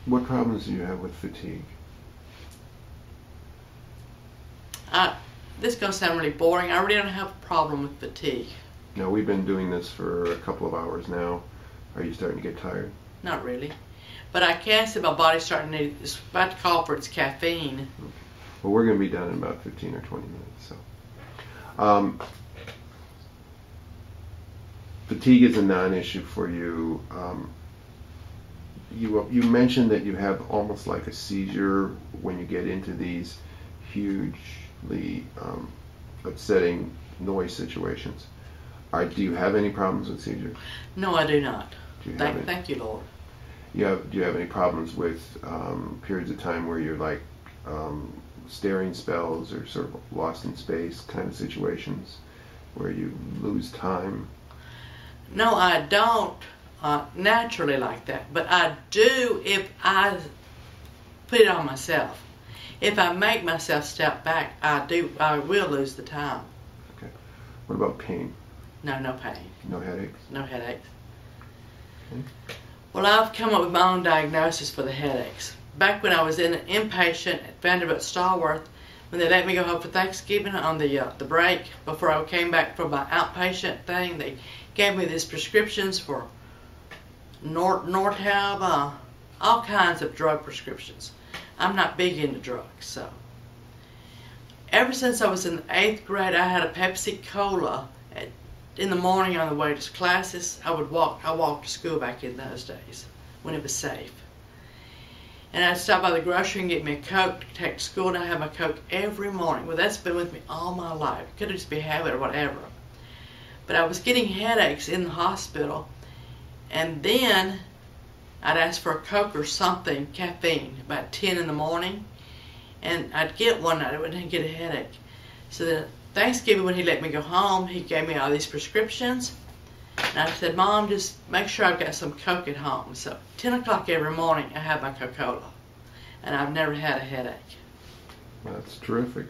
What problems do you have with fatigue? This is going to sound really boring. I really don't have a problem with fatigue. Now, we've been doing this for a couple of hours now. Are you starting to get tired? Not really. But I can see my body's starting to need, it's about to call for its caffeine. Okay. Well, we're going to be done in about 15 or 20 minutes. So, fatigue is a non-issue for you. You mentioned that you have almost like a seizure when you get into these hugely upsetting noise situations. Do you have any problems with seizures? No, I do not. Thank you, Lord. Do you have any problems with periods of time where you're like staring spells or sort of lost in space kind of situations where you lose time? No, I don't naturally like that, but I do if I put it on myself. If I make myself step back, I will lose the time. Okay. What about pain? No, no pain. No headaches? No headaches. Okay. Well, I've come up with my own diagnosis for the headaches. Back when I was in an inpatient at Vanderbilt Stallworth, when they let me go home for Thanksgiving on the break before I came back for my outpatient thing, they gave me these prescriptions for Nortab, all kinds of drug prescriptions. I'm not big into drugs, so. Ever since I was in the 8th grade, I had a Pepsi Cola in the morning on the way to classes. I walked to school back in those days when it was safe. And I'd stop by the grocery and get me a Coke to take to school, and I have my Coke every morning. Well, that's been with me all my life. It could just be a habit or whatever. But I was getting headaches in the hospital, and then I'd ask for a Coke or something, caffeine, about 10 in the morning, and I'd get one night, I wouldn't get a headache. So then Thanksgiving, when he let me go home, he gave me all these prescriptions, and I said, Mom, just make sure I've got some Coke at home. So 10 o'clock every morning, I have my Coca-Cola, and I've never had a headache. That's terrific.